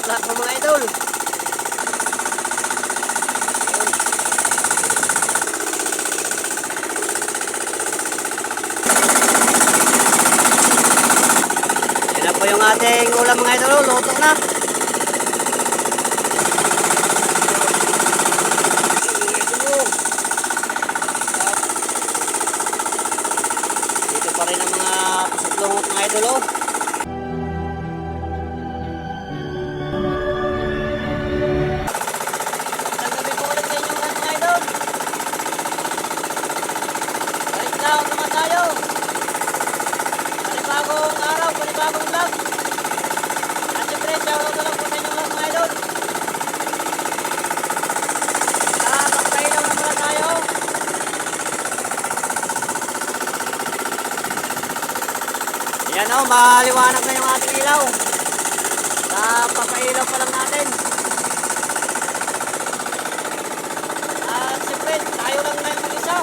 Wala pa mga idol. Yan na po yung ating ulam mga idol. Luto na. Dito pa rin ang mga pusit-lungot mga idol. Naman tayo. Panibagong araw, panibagong vlog. At siyempre, shoutout na lang po sa inyong lahat mga idol. Magpailaw na pala tayo. Yan o, maliwanag na yung ating ilaw. Papailaw pa lang natin. At siyempre, tayo lang ngayon mag-isa.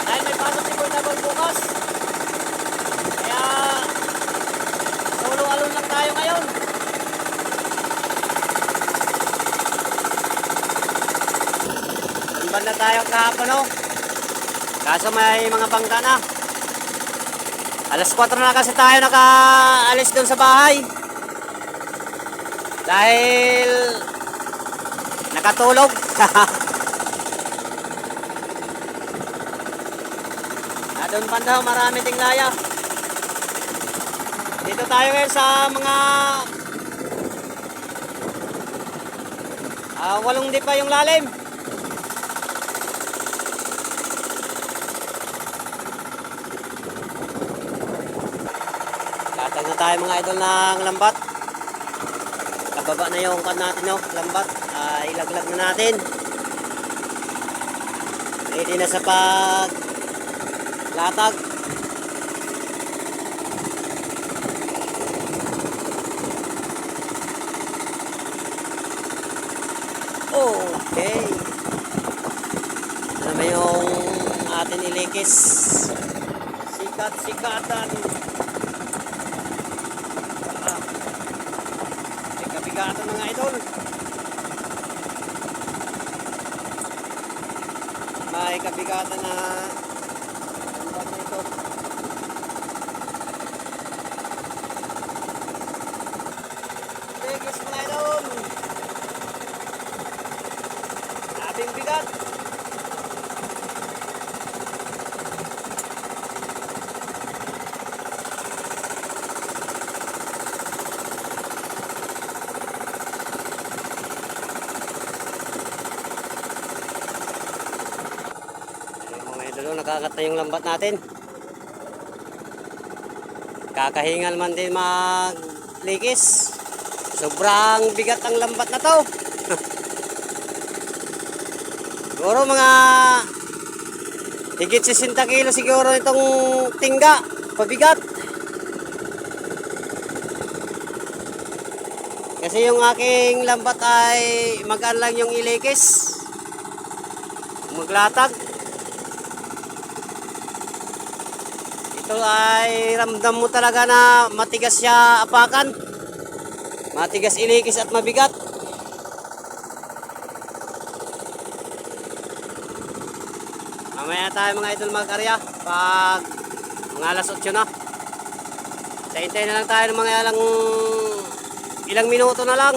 Dahil may pasok si Boy Double bukas. Kaya solo alone lang tayo ngayon. Tunban na tayo kahapon o. Kaso may mga bangka na. Alas 4 na kasi tayo nakaalis doon sa bahay. Dahil nakatulog. Doon pa daw marami ding laya. Dito tayo ngayon sa mga 8 di pa yung lalim. Latag na tayo mga idol ng lambat. Kababa na yung kan natin no, lambat. Ilaglag na natin. Ready na sa pag latag. Okay. Ano ba yung atin ilikis? Sikat-sikatan. May kabigatan mga idol. May kabigatan na ito. Legis mga idol. Ating bigat. Mga idol, nakakat na yung lambat natin. Kakahingal man din maglikis. Sobrang bigat ang lambat na to. Siguro mga higit 60 kilo siguro itong tingga. Pabigat. Kasi yung aking lambat ay magaan lang yung ilikis. Maglatag. Ito ay ramdam mo talaga na matigas siya apakan. Matigas ilikis at mabigat. Mamaya tayo mga idol mag-arya pag mga alas 8 na. Hintay na lang tayo ng mga ilang minuto na lang.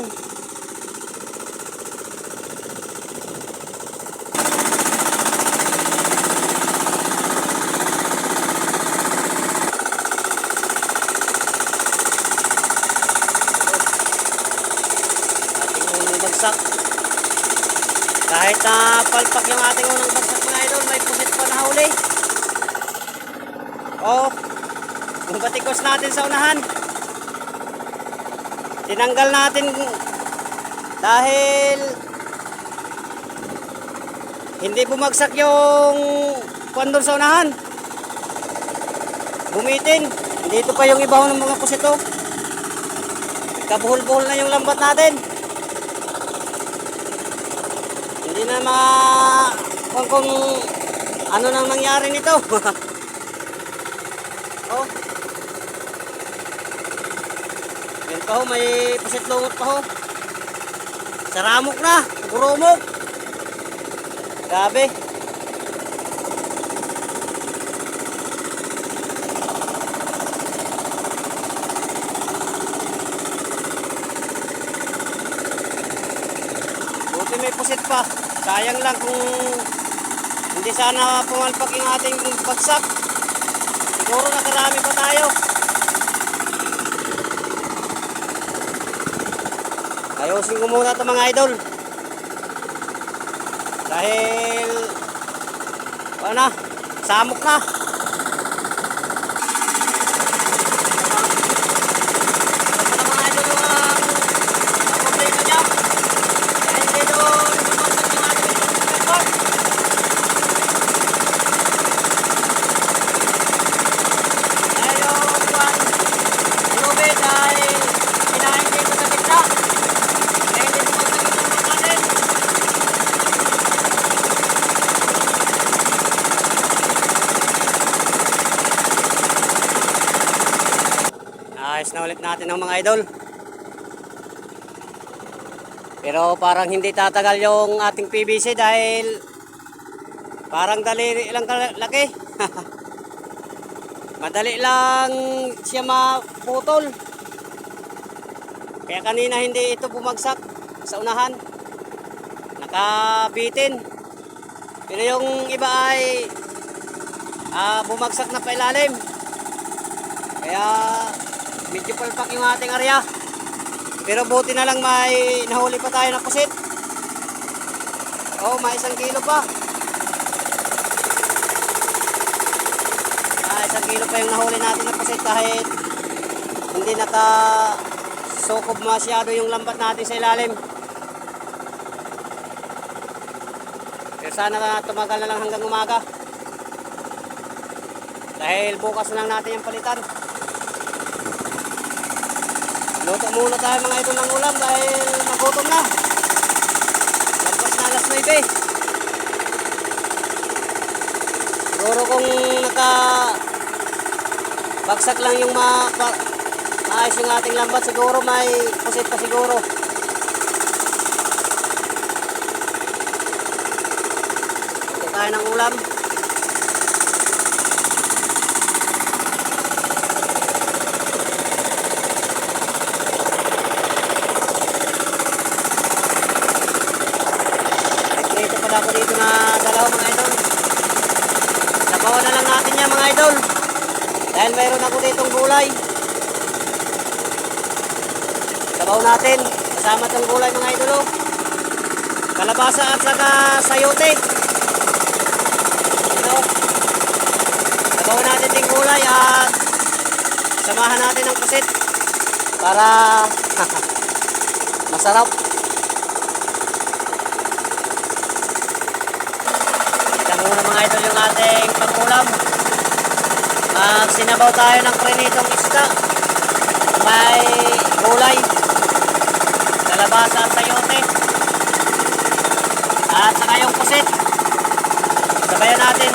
Kahit na palpak yung ating unang bagsak mga idol, may pusit pa na huli. Oh, yung batikos natin sa unahan. Tinanggal natin dahil hindi bumagsak yung kondor sa unahan. Bumitin. Dito pa yung ibaw ng mga pusit oh. Kabuhol-buhol na yung lambat natin. Hindi na kung ano nang nangyari nito. Oh. Yan pa ho, may pusit lungot pa ho. Saramok na, gurumok. Grabe. Buti may pusit pa. Sayang lang kung hindi sana pumalpak yung ating bagsak. Siguro nakarami pa tayo. Ayusin ko muna ito mga idol. Dahil ano, samok na. Ito na mga idol ang problema niya. Dahil hindi doon bumagsak yung ating record. Dahil yung buwan, lubid ay pinahin dito sa gitna. Dahil hindi bumagsak yung record natin. Ayos na ulit natin ng mga idol. Pero parang hindi tatagal yung ating PVC dahil parang daliri lang kalaki. Madali lang siya maputol. Kaya kanina hindi ito bumagsak sa unahan. Nakabitin. Pero yung iba ay bumagsak na pa ilalim. Kaya medyo palpak yung ating area. Pero buti na lang may nahuli pa tayo na pusit. Oh, may 1 kilo pa. 1 kilo pa yung nahuli natin na pusit kahit hindi sukob masyado yung lambat natin sa ilalim. Pero sana tumagal na lang hanggang umaga. Dahil bukas na lang natin yung palitan. Luto muna tayo mga idol ng ulam dahil nagutom na. Lampas na alas 9. Siguro kung bagsak lang yung maayos yung ating lambat, siguro may pusit pa siguro. Luto tayo ng ulam. Ako dito na dalaw mga idol. Sabawan na lang natin yan mga idol. Dahil mayroon ako ditong gulay. Sabaw natin. Kasama itong gulay mga idol. Oh. Kalabasa at saka sayote. Ito. Sabawan natin itong gulay at samahan natin ng pusit. Para masarap. Muna mga idol yung ating pag-ulam. Sinabaw tayo ng prinitong isda. May gulay, kalabasa at sayote. At saka yung pusit. Sabayan natin.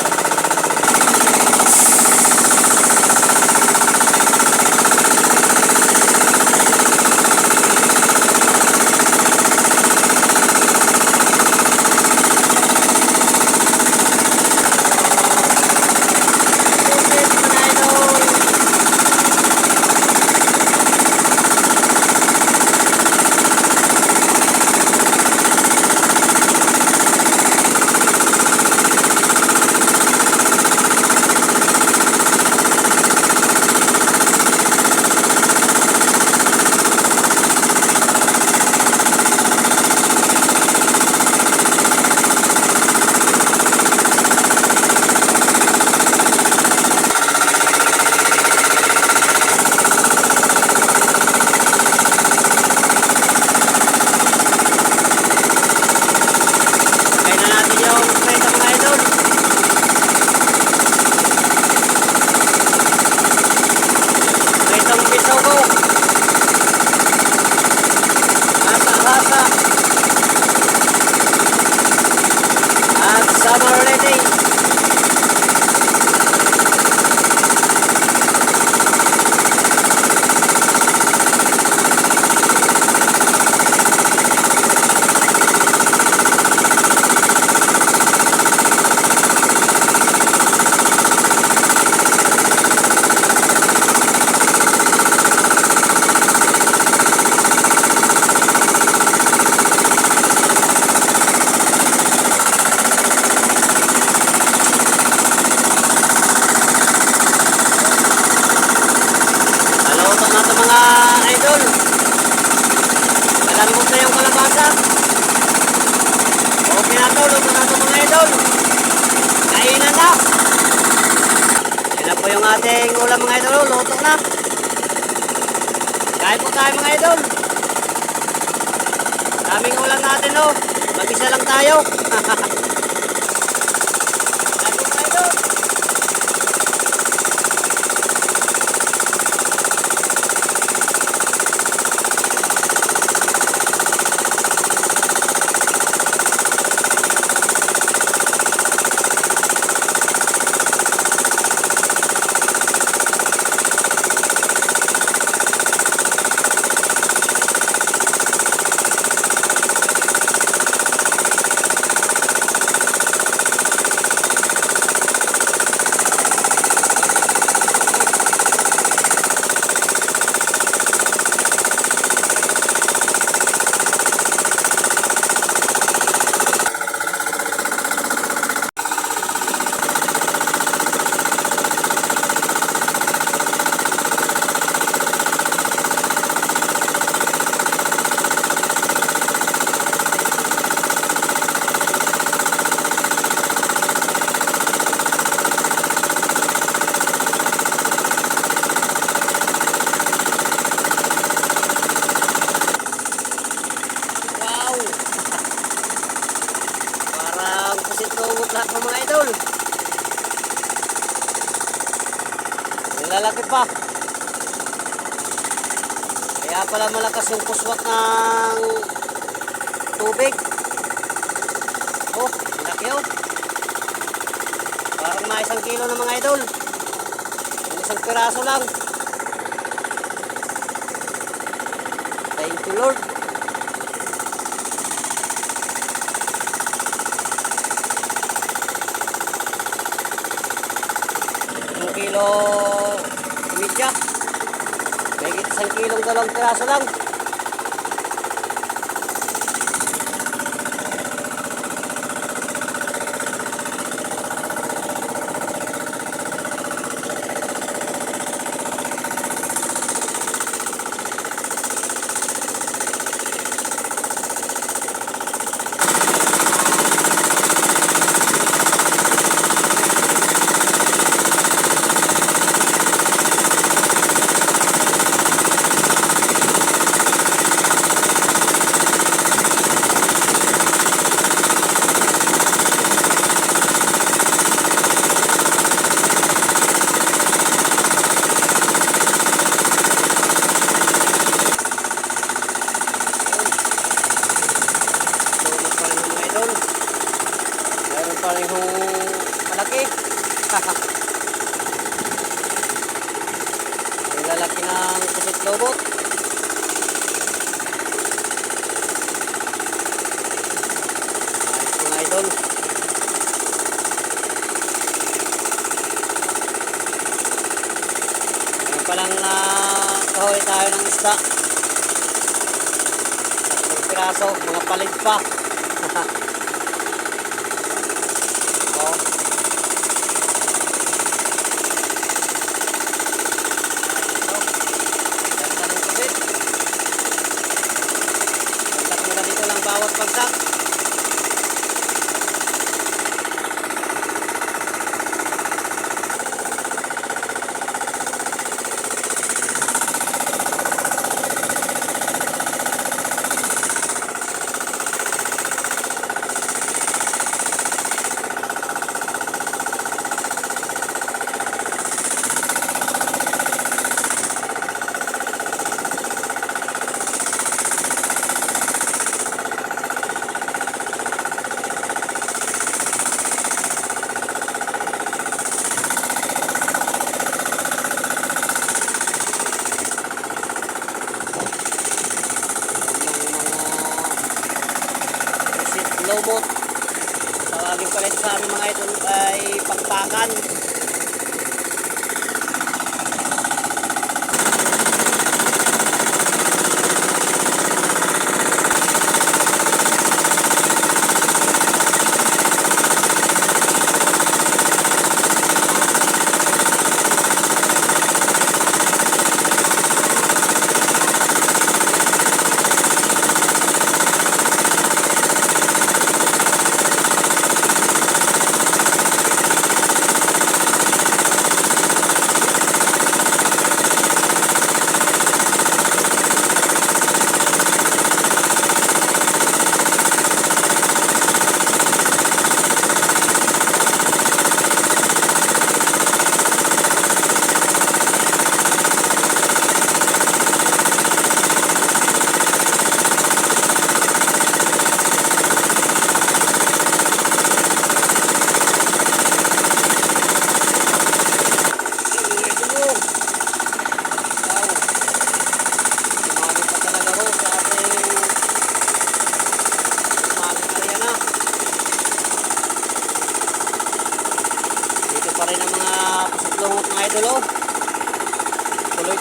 idol, oh, luto na. Kain po tayo mga idol. Daming ulam natin oh. Mag-isa lang tayo. Kain po mga idol. Lahat ng mga idol. Nilalaki pa. Kaya pala malakas yung puswak ng tubig. Oh, laki oh. Parang mga 1 kilo ng mga idol. Yung 1 piraso lang. Thank you Lord. Kilo media. Mahigit 1 kilong 2 piraso lang. Parehong malaki. Ang lalaki ng pusit lobot. Ayos mga idol. Ngayon palang kahoy tayo ng isda. 3 piraso, mga palig pa. Bawas pagsak. Lobot. Tawagin pala ito sa amin mga idol ay pagpakan.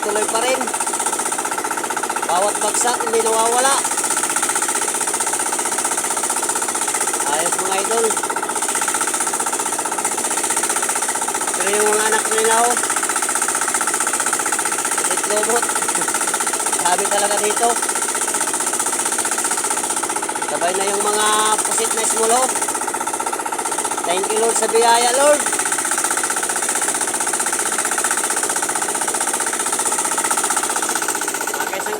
tuloy-tuloy pa rin. Bawat bagsak hindi nawawala. Ayos mga idol. Pero yung mga anak nila oh, pusit lobot. Sabi talaga dito. Sabay na yung mga pusit na small oh. Thank you Lord sa biyaya Lord.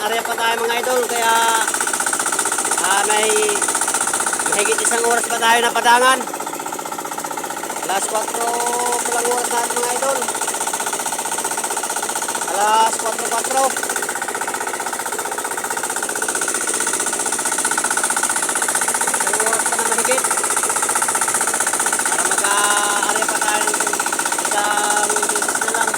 Area pa tayo mga idol, kaya may mahigit isang oras pa tayo na padangan. Alas 4 pa lang oras natin mga idol. Alas 4:04. Isang oras pa na mahigit para maka-area pa tayo ng isang bisis na lang.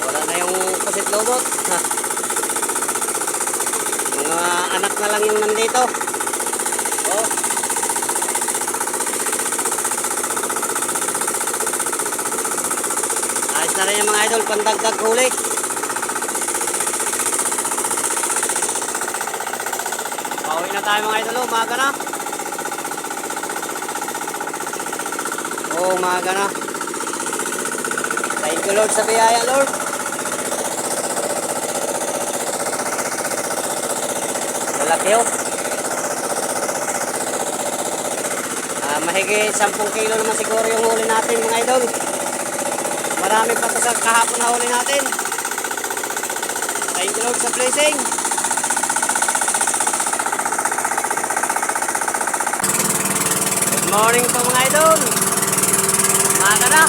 Wala na yung pusit lobot. Mga anak na lang yung nandito. Oh. Ayos na rin yung mga idol, pandagdag huli. Pauwi na tayo mga idol, umaga na. Oh, umaga na. Thank you Lord sa biyaya Lord. Malaki oh. Mahigit 10 kilo naman siguro yung huli natin mga idol. Marami pa to sa kahapon na huli natin. Thank you Lord sa blessing. Good morning po mga idol. Umaga na.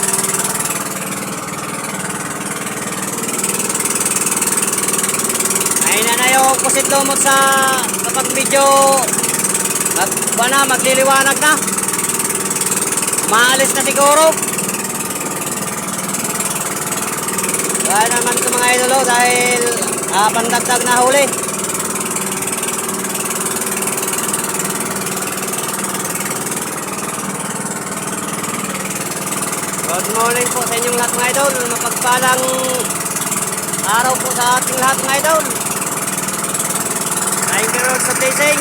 Ayun na yung pusit lumot sa kapag medyo magliliwanag na. Maalis na siguro. Kaya naman ito mga idolo dahil pandagdag na huli. Good morning po sa inyong lahat mga idol. Mapagpalang araw po sa ating lahat mga idol. Thank you Lord sa blessing.